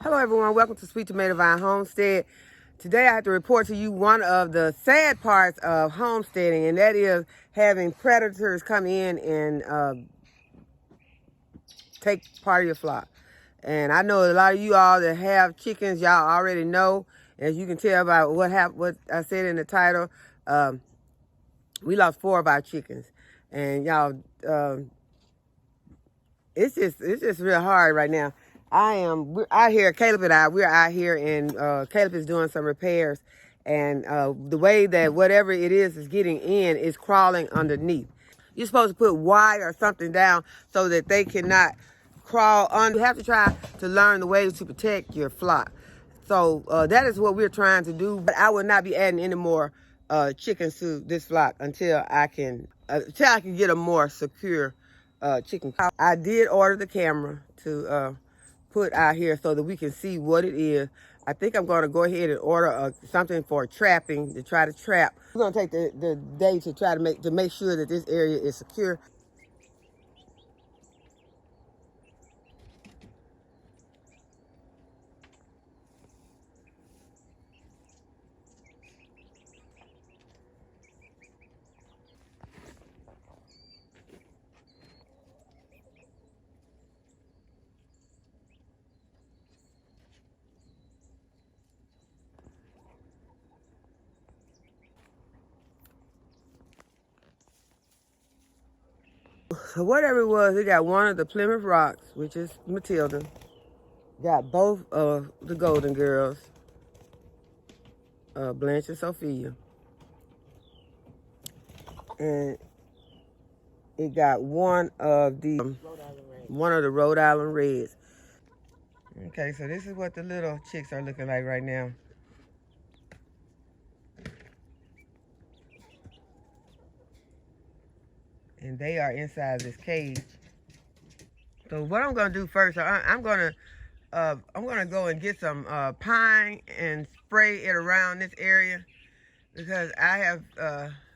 Hello everyone, welcome to Sweet Tomato Vine Homestead. Today I have to report to you one of the sad parts of homesteading, and that is having predators come in and take part of your flock. And I know a lot of you all that have chickens, y'all already know, as you can tell by what I said in the title, we lost 4 of our chickens. And y'all, it's just real hard right now. We're out here, Caleb and I, we're out here, and Caleb is doing some repairs, and the way that whatever it is getting in is crawling underneath. You're supposed to put wire or something down so that they cannot crawl under. You have to try to learn the ways to protect your flock. So that is what we're trying to do, but I will not be adding any more chickens to this flock until I can get a more secure chicken. I did order the camera to put out here so that we can see what it is. I think I'm going to go ahead and order something for trapping, to try to trap. We're going to take the day to try to make sure that this area is secure. So whatever it was, we got one of the Plymouth Rocks, which is Matilda. Got both of the Golden Girls, Blanche and Sophia. And it got one of the Rhode Island Reds. Okay, so this is what the little chicks are looking like right now. And they are inside this cage. So what I'm gonna do first, I'm gonna go and get some pine and spray it around this area, because I have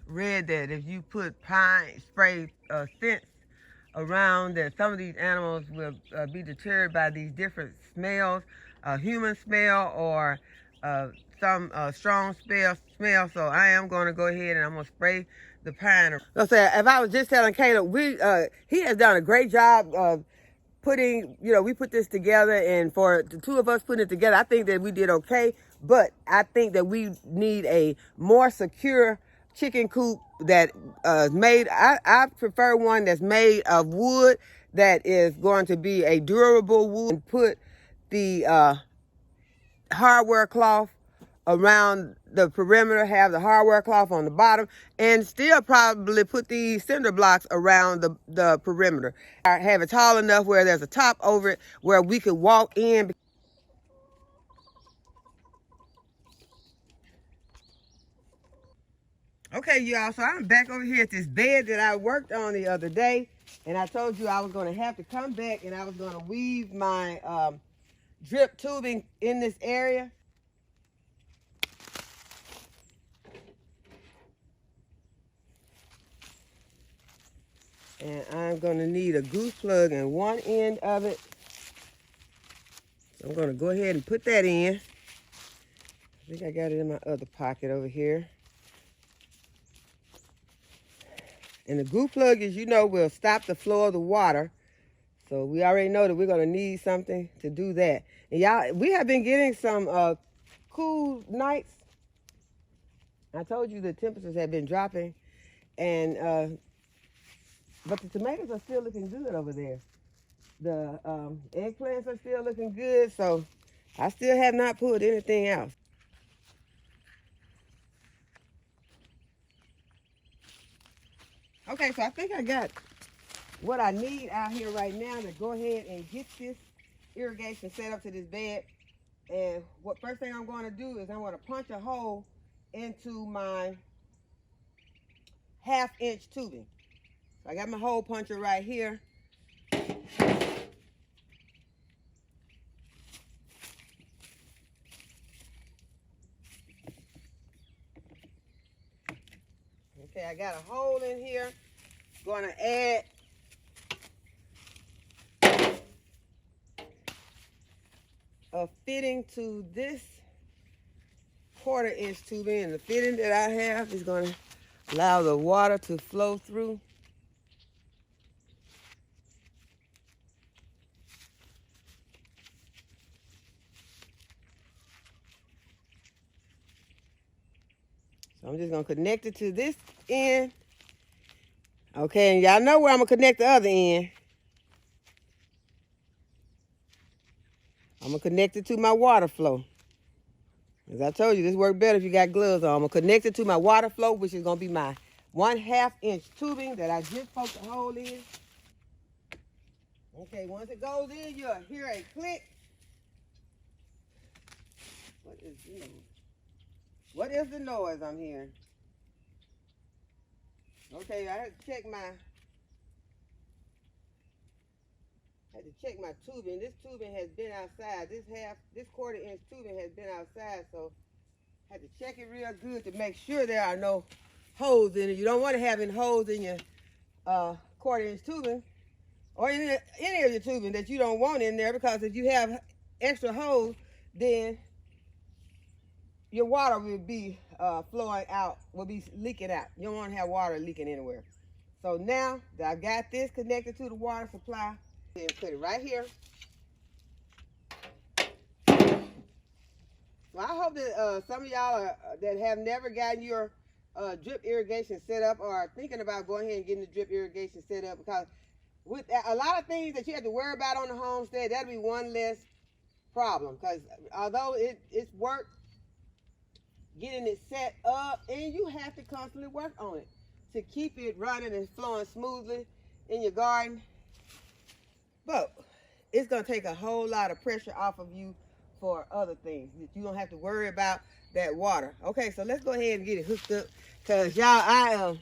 read that if you put pine spray scents around, that some of these animals will be deterred by these different smells, human smell or some strong smell. So I am going to go ahead and I'm going to spray the pine. So if I was just telling Caleb, he has done a great job of putting, we put this together, and for the 2 of us putting it together, I think that we did okay, but I think that we need a more secure chicken coop that made, I prefer one that's made of wood, that is going to be a durable wood, and put the hardware cloth around the perimeter, have the hardware cloth on the bottom, and still probably put these cinder blocks around the perimeter. I have it tall enough where there's a top over it where we could walk in. Okay, y'all, so I'm back over here at this bed that I worked on the other day, and I told you I was going to have to come back and I was going to weave my drip tubing in this area. And I'm going to need a goose plug in one end of it. So I'm going to go ahead and put that in. I think I got it in my other pocket over here. And the goose plug, as you know, will stop the flow of the water. So we already know that we're going to need something to do that. And y'all, we have been getting some cool nights. I told you the temperatures have been dropping. And but the tomatoes are still looking good over there. The eggplants are still looking good, so I still have not pulled anything else. Okay, so I think I got what I need out here right now to go ahead and get this irrigation set up to this bed. And what first thing I'm going to do is I'm going to punch a hole into my 1/2-inch tubing. I got my hole puncher right here. Okay, I got a hole in here. Going to add a fitting to this 1/4 inch tubing, and the fitting that I have is going to allow the water to flow through. So I'm just going to connect it to this end. Okay, and y'all know where I'm going to connect the other end. I'm going to connect it to my water flow. As I told you, this works better if you got gloves on. I'm going to connect it to my water flow, which is going to be my 1/2 inch tubing that I just poked the hole in. Okay, once it goes in, you'll hear a click. What is the noise? What is the noise I'm hearing? Okay, I had to check my tubing. This tubing has been outside. This 1/4 inch tubing has been outside, so I had to check it real good to make sure there are no holes in it. You don't want to have any holes in your 1/4 inch tubing or any of your tubing that you don't want in there, because if you have extra holes, then your water will be flowing out, will be leaking out. You don't want to have water leaking anywhere. So now that I got this connected to the water supply, and put it right here. So I hope that some of y'all that have never gotten your drip irrigation set up or are thinking about going ahead and getting the drip irrigation set up, because with a lot of things that you have to worry about on the homestead, that'll be one less problem. Because although it's work getting it set up, and you have to constantly work on it to keep it running and flowing smoothly in your garden. But it's going to take a whole lot of pressure off of you for other things. You don't have to worry about that water. Okay, so let's go ahead and get it hooked up, because y'all, I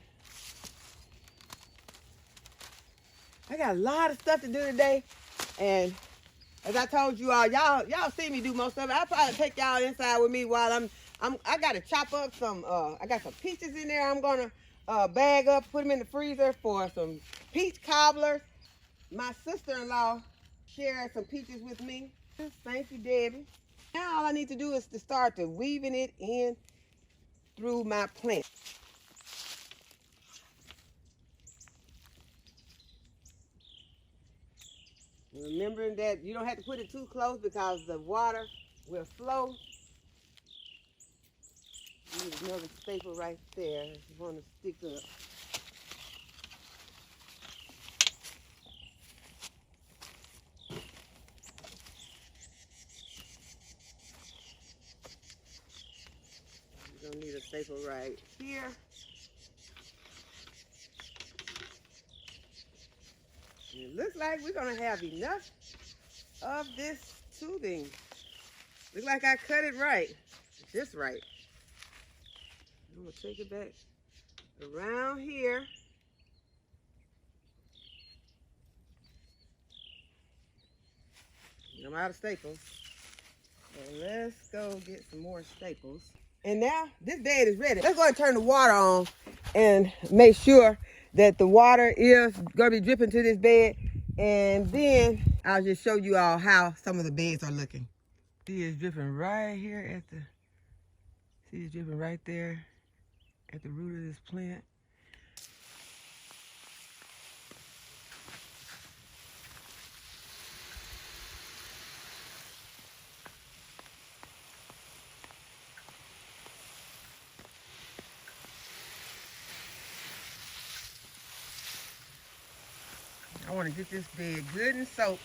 got a lot of stuff to do today, and as I told you all, y'all see me do most of it. I'll probably take y'all inside with me while I got to chop up some, I got some peaches in there. I'm going to bag up, put them in the freezer for some peach cobblers. My sister-in-law shared some peaches with me. Thank you, Debbie. Now all I need to do is to start to weaving it in through my plant. Remembering that you don't have to put it too close because the water will flow. Need another staple right there if you want to stick up. You're gonna need a staple right here. And it looks like we're gonna have enough of this tubing. Looks like I cut it right, just right. I'm gonna take it back around here. I'm out of staples. So let's go get some more staples. And now this bed is ready. Let's go and turn the water on and make sure that the water is gonna be dripping to this bed. And then I'll just show you all how some of the beds are looking. See, it's dripping right here at the, see, it's dripping right there at the root of this plant. I want to get this bed good and soaked,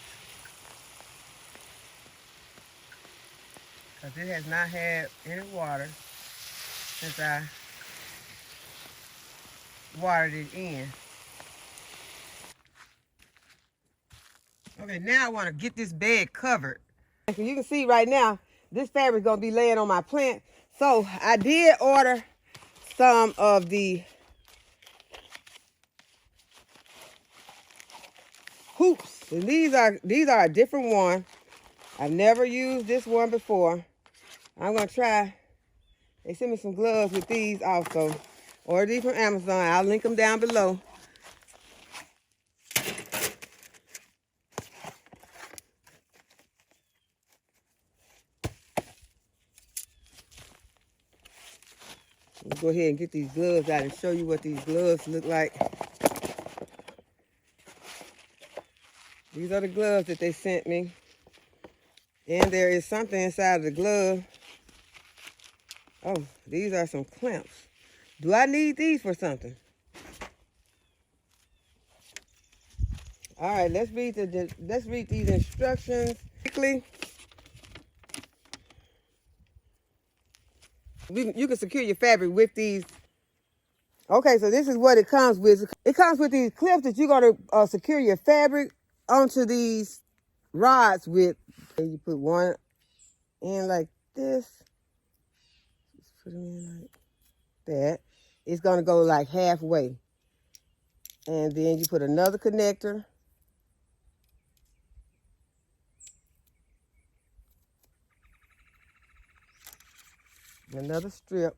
because it has not had any water since I watered it in. Okay, now I want to get this bed covered. So you can see right now, this fabric is going to be laying on my plant. So I did order some of the hoops. And these are a different one. I've never used this one before. I'm going to try. They sent me some gloves with these also. Ordered these from Amazon. I'll link them down below. Let's go ahead and get these gloves out and show you what these gloves look like. These are the gloves that they sent me. And there is something inside of the glove. Oh, these are some clamps. Do I need these for something? All right, let's read these instructions quickly. You can secure your fabric with these. Okay, so this is what it comes with. It comes with these clips that you're going to secure your fabric onto these rods with. And you put one in like this. Just put them in like that. It's going to go like halfway. And then you put another connector. Another strip.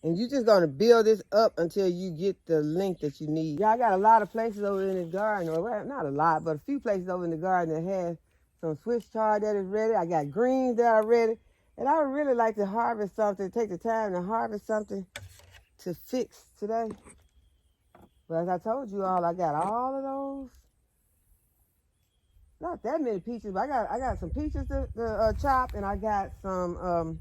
And you're just going to build this up until you get the length that you need. Yeah, I got a lot of places over in this garden, or well, not a lot, but a few places over in the garden that have some Swiss chard that is ready. I got greens that are ready. And I would really like to harvest something, take the time to harvest something to fix today. But as I told you all, I got all of those. Not that many peaches, but I got some peaches to chop, and I got some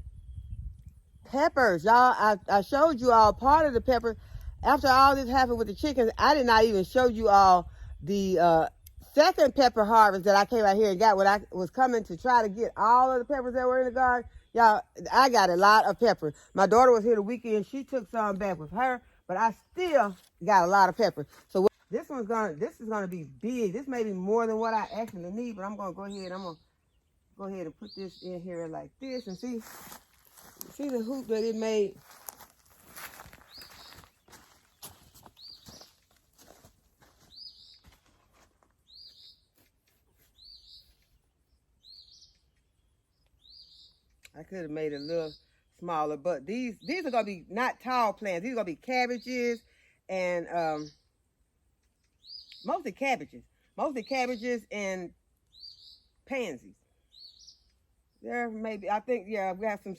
peppers. Y'all, I showed you all part of the peppers. After all this happened with the chickens, I did not even show you all the second pepper harvest that I came out here and got when I was coming to try to get all of the peppers that were in the garden. Y'all, I got a lot of pepper. My daughter was here the weekend. She took some back with her, but I still got a lot of pepper. So this is gonna be big. This may be more than what I actually need, but I'm gonna go ahead. I'm gonna go ahead and put this in here like this and see the hoop that it made. I could have made it a little smaller, but these are gonna be not tall plants. These are gonna be cabbages and mostly cabbages and pansies. There maybe, I think, yeah, we have some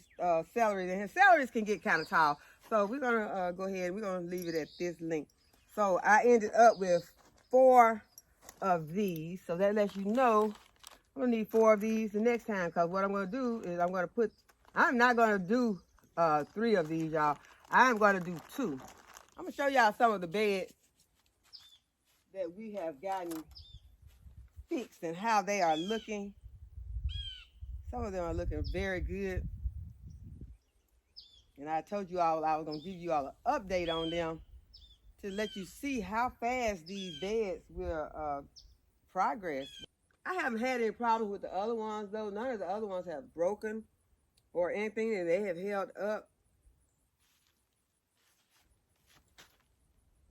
celery in here. Celeries can get kind of tall, so we're gonna go ahead. We're gonna leave it at this length. So I ended up with 4 of these. So that lets you know I'm gonna need 4 of these the next time, because what I'm gonna do is I'm not gonna do 3 of these, y'all. I'm gonna do 2. I'm gonna show y'all some of the beds that we have gotten fixed and how they are looking. Some of them are looking very good. And I told you all I was gonna give you all an update on them to let you see how fast these beds will progress. I haven't had any problems with the other ones though. None of the other ones have broken or anything, and they have held up.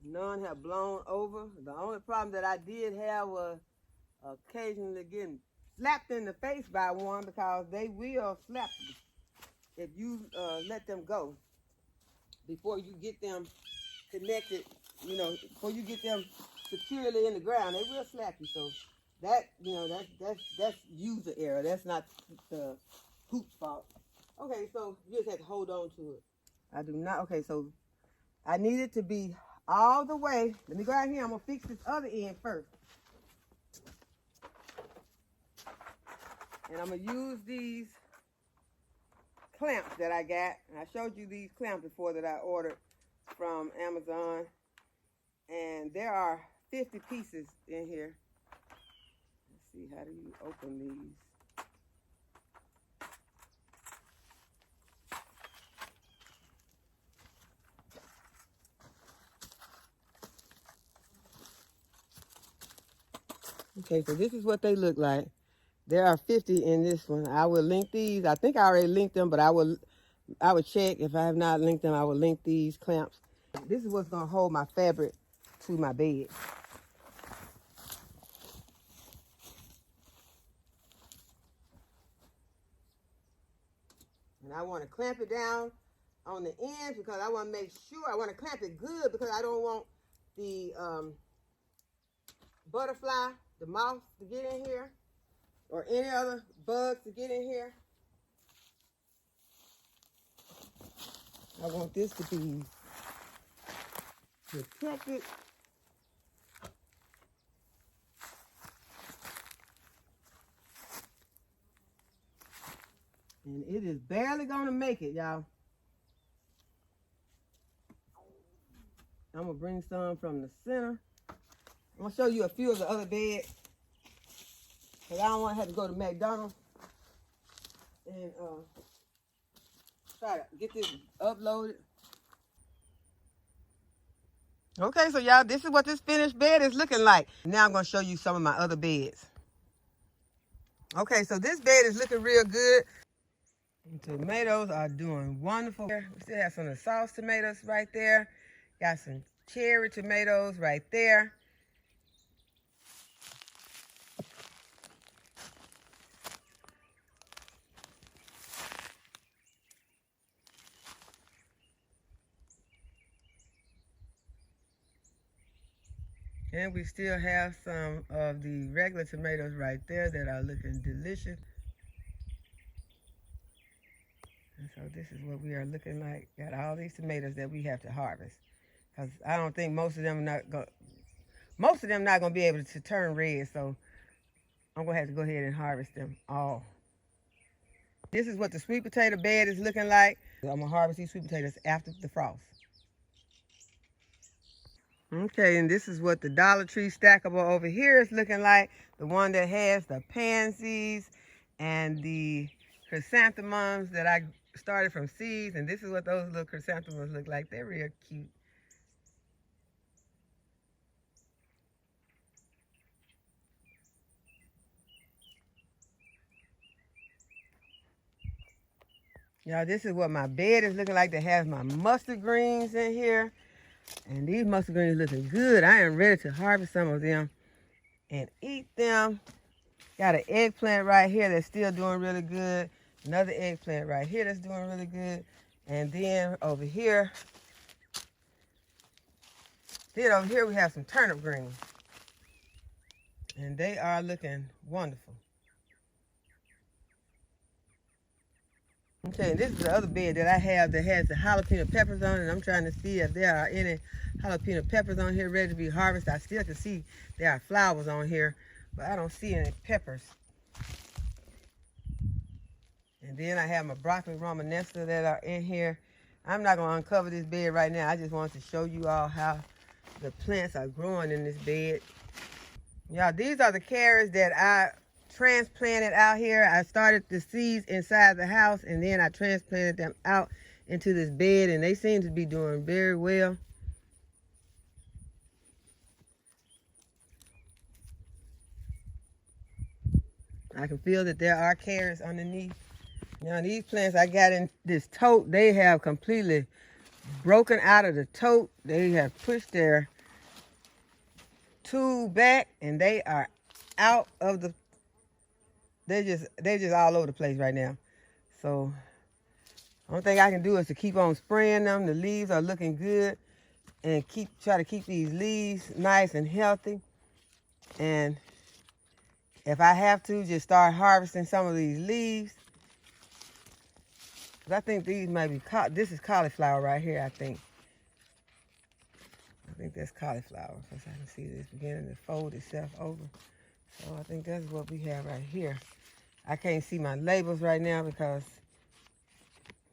None have blown over. The only problem that I did have was occasionally getting slapped in the face by one, because they will slap you if you let them go before you get them connected. You know, before you get them securely in the ground, they will slap you. So that, you know, that's user error. That's not the hoop's fault. Okay, so you just have to hold on to it. I do not. Okay, so I need it to be all the way. Let me go out here. I'm gonna fix this other end first. And I'm gonna use these clamps that I got. And I showed you these clamps before that I ordered from Amazon. And there are 50 pieces in here. Let's see, how do you open these? Okay, so this is what they look like. There are 50 in this one. I will link these. I think I already linked them, but I would check. If I have not linked them, I will link these clamps. This is what's gonna hold my fabric to my bed. And I want to clamp it down on the ends because I want to make sure, I want to clamp it good because I don't want the butterfly, the moth to get in here, or any other bugs to get in here. I want this to be protected. And it is barely gonna make it, y'all. I'm gonna bring some from the center. I'm gonna show you a few of the other beds. Cause I don't wanna have to go to McDonald's and try to get this uploaded. Okay, so y'all, this is what this finished bed is looking like. Now I'm gonna show you some of my other beds. Okay, so this bed is looking real good. And tomatoes are doing wonderful. We still have some of the sauce tomatoes right there. Got some cherry tomatoes right there. And we still have some of the regular tomatoes right there that are looking delicious. And so this is what we are looking like. Got all these tomatoes that we have to harvest. Because I don't think most of them not going to be able to turn red. So I'm going to have to go ahead and harvest them all. This is what the sweet potato bed is looking like. I'm going to harvest these sweet potatoes after the frost. Okay, and this is what the Dollar Tree stackable over here is looking like. The one that has the pansies and the chrysanthemums that I started from seeds. And this is what those little chrysanthemums look like. They're real cute. Y'all, this is what my bed is looking like. That has my mustard greens in here. And these mustard greens looking good. I am ready to harvest some of them and eat them. Got an eggplant right here that's still doing really good. Another eggplant right here that's doing really good. And then over here we have some turnip greens. And they are looking wonderful. Okay, and this is the other bed that I have that has the jalapeno peppers on it. I'm trying to see if there are any jalapeno peppers on here ready to be harvested. I still can see there are flowers on here, but I don't see any peppers. And then I have my broccoli romanesca that are in here. I'm not going to uncover this bed right now. I just wanted to show you all how the plants are growing in this bed. Y'all, these are the carrots that I transplanted out here. I started the seeds inside the house and then I transplanted them out into this bed, and they seem to be doing very well. I can feel that there are carrots underneath. Now these plants I got in this tote, they have completely broken out of the tote. They have pushed their tube back and they are out of the they're just all over the place right now. So only thing I can do is to keep on spraying them. The leaves are looking good, and try to keep these leaves nice and healthy. And if I have to, just start harvesting some of these leaves. Cause I think these might be this is cauliflower right here. I think that's cauliflower, because I can see this beginning to fold itself over. So I think that's what we have right here. I can't see my labels right now because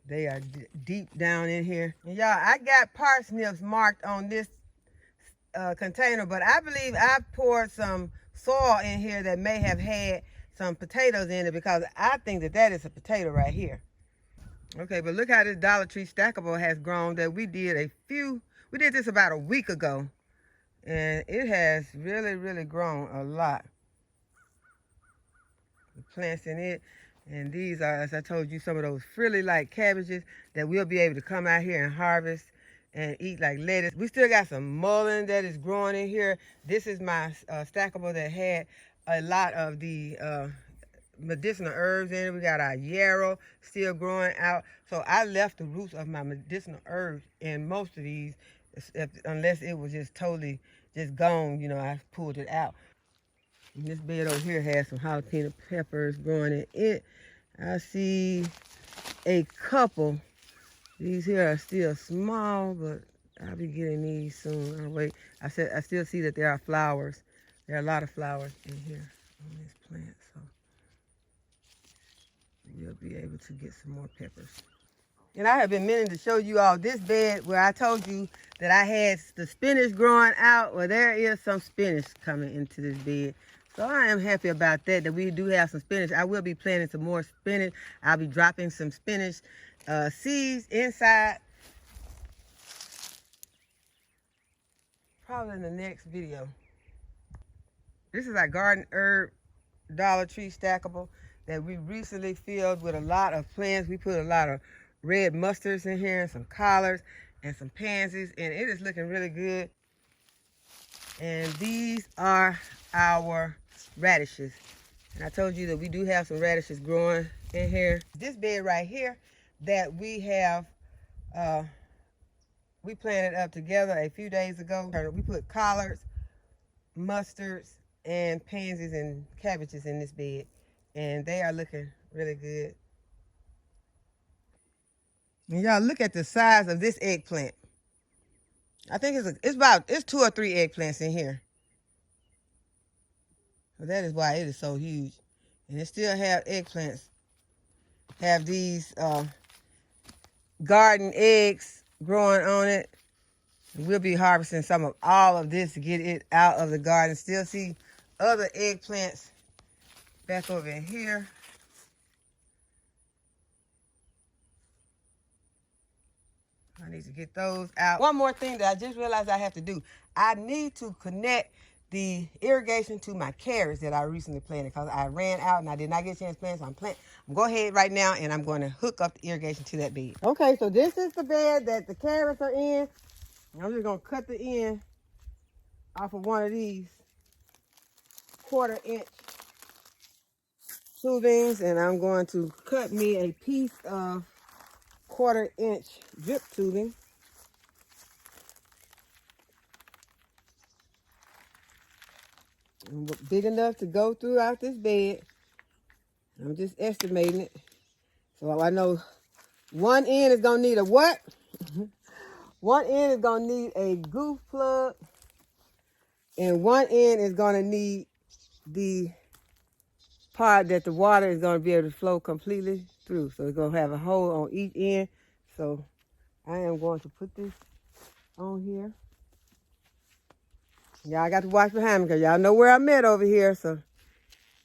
they are deep down in here. And y'all, I got parsnips marked on this container, but I believe I poured some soil in here that may have had some potatoes in it, because I think that is a potato right here. Okay, but look how this Dollar Tree stackable has grown. That we did this about a week ago, and it has really, really grown a lot. The plants in it, and these are, as I told you, some of those frilly like cabbages that we'll be able to come out here and harvest and eat like lettuce. We still got some mullein that is growing in here. This is my stackable that had a lot of the medicinal herbs in it. We got our yarrow still growing out. So I left the roots of my medicinal herbs in most of these, unless it was just totally just gone, I pulled it out. And this bed over here has some jalapeno peppers growing in it. I see a couple These here are still small, but I'll be getting these soon. I'll wait. I still see that there are flowers. There are a lot of flowers in here on this plant, so we'll be able to get some more peppers. And I have been meaning to show you all this bed where I told you that I had the spinach growing out. Well, there is some spinach coming into this bed. So I am happy about that we do have some spinach. I will be planting some more spinach. I'll be dropping some spinach seeds inside probably in the next video. This is our garden herb Dollar Tree stackable that we recently filled with a lot of plants. We put a lot of red mustards in here and some collards and some pansies, and it is looking really good. And these are our radishes. And I told you that we do have some radishes growing in here. This bed right here that we have, we planted up together a few days ago. We put collards, mustards, and pansies and cabbages in this bed, and they are looking really good. And y'all look at the size of this eggplant. I think it's 2 or 3 eggplants in here. So that is why it is so huge. And it still have eggplants, have these garden eggs growing on it. And we'll be harvesting some of all of this to get it out of the garden. Still see other eggplants back over in here. I need to get those out. One more thing that I just realized I have to do. I need to connect the irrigation to my carrots that I recently planted because I ran out and I did not get a chance to plant. So I'm going to go ahead right now and I'm going to hook up the irrigation to that bed. Okay, so this is the bed that the carrots are in. I'm just going to cut the end off of one of these 1/4-inch tubings, and I'm going to cut me a piece of 1/4-inch drip tubing. Big enough to go throughout this bed. I'm just estimating it. So I know one end is going to need a what? One end is going to need a goof plug. And one end is going to need the part that the water is going to be able to flow completely through. So it's going to have a hole on each end. So I am going to put this on here. Y'all got to watch behind me because y'all know where I'm at over here. So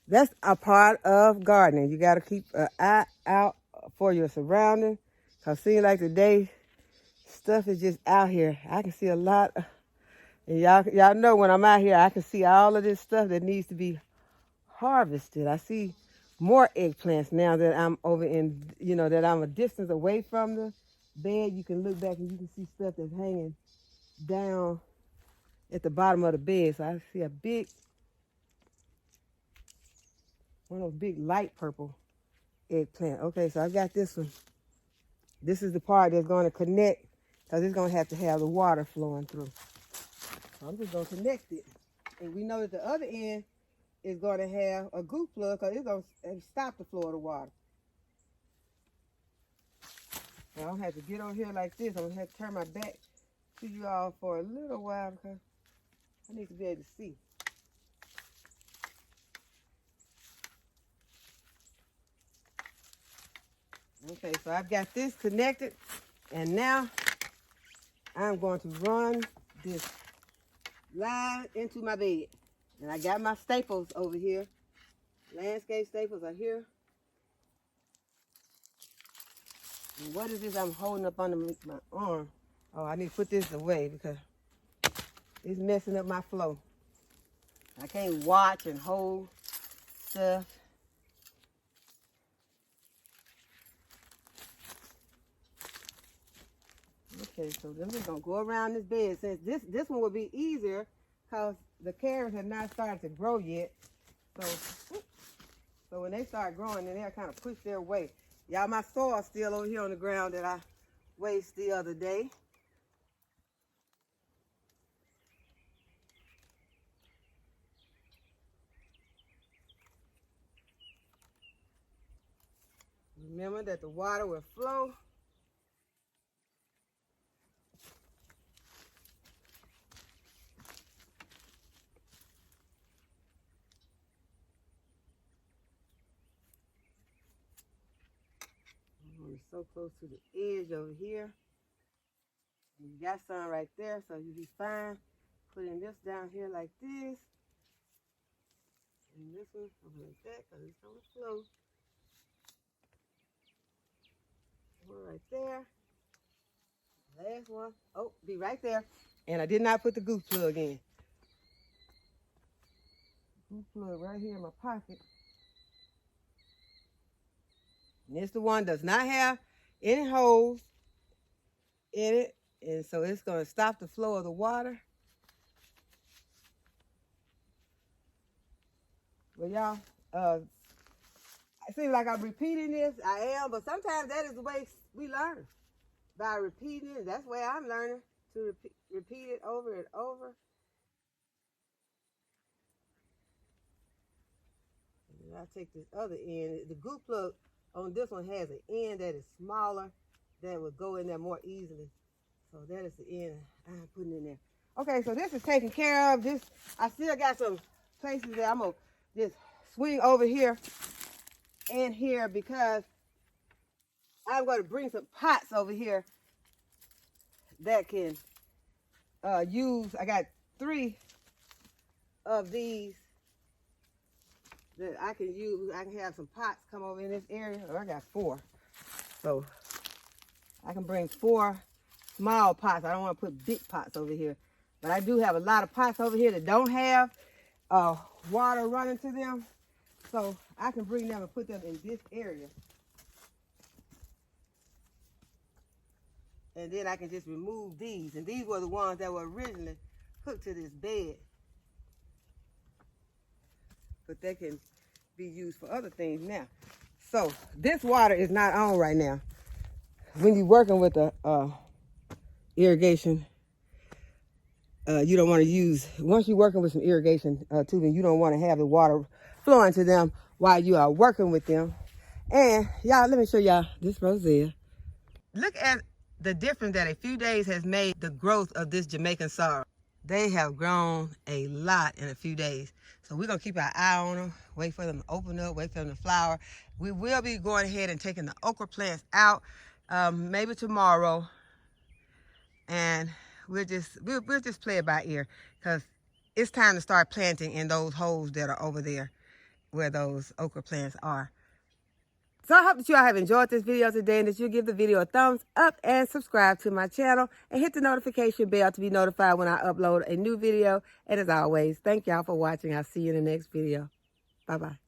that's a part of gardening. You got to keep an eye out for your surroundings. Because it seems like today, stuff is just out here. I can see a lot. And y'all know when I'm out here, I can see all of this stuff that needs to be harvested. I see more eggplants now that I'm over in, that I'm a distance away from the bed. You can look back and you can see stuff that's hanging down at the bottom of the bed. So I see one of those big light purple eggplant. Okay, so I got this one. This is the part that's going to connect because it's going to have the water flowing through. So I'm just going to connect it. And we know that the other end is going to have a goof plug because it's going to stop the flow of the water. Now, I don't have to get over here like this. I'm going to have to turn my back to you all for a little while because I need to be able to see. Okay, so I've got this connected, and now I'm going to run this line into my bed. And I got my staples over here. Landscape staples are here. And what is this I'm holding up under my arm? Oh, I need to put this away because it's messing up my flow. I can't watch and hold stuff. Okay, so I'm just going to go around this bed. Since this one will be easier because the carrots have not started to grow yet. So when they start growing, then they'll kind of push their way. Y'all, my soil's still over here on the ground that I waste the other day. Remember that the water will flow is so close to the edge over here. And you got some right there, so you'll be fine. Putting this down here like this. And this one over like that, because it's on the flow. One right there. Last one. Oh, be right there. And I did not put the goose plug in. Goose plug right here in my pocket. And this the one does not have any holes in it. And so it's going to stop the flow of the water. Well, y'all, it seems like I'm repeating this. I am, but sometimes that is the way we learn. By repeating it. That's the way I'm learning, to repeat it over and over. And I take this other end. The goose plug on this one has an end that is smaller that would go in there more easily. So that is the end I'm putting in there. Okay, so this is taken care of. This, I still got some places that I'm going to just swing over here and here, because I'm going to bring some pots over here that can use. I got 3 of these that I can use. I can have some pots come over in this area. Oh, I got 4. So I can bring 4 small pots. I don't want to put big pots over here. But I do have a lot of pots over here that don't have water running to them. So I can bring them and put them in this area. And then I can just remove these. And these were the ones that were originally hooked to this bed. But they can be used for other things now. So this water is not on right now. When you're working with the irrigation, you don't want to use, once you're working with some irrigation tubing, you don't want to have the water flowing to them while you are working with them. And y'all, let me show y'all this roselle. Look at the difference that a few days has made the growth of this Jamaican sorrel. They have grown a lot in a few days. So we're going to keep our eye on them, wait for them to open up, wait for them to flower. We will be going ahead and taking the okra plants out maybe tomorrow. And we'll just play it by ear, because it's time to start planting in those holes that are over there where those okra plants are. So I hope that you all have enjoyed this video today, and that you give the video a thumbs up and subscribe to my channel and hit the notification bell to be notified when I upload a new video. And as always, thank y'all for watching. I'll see you in the next video. Bye-bye.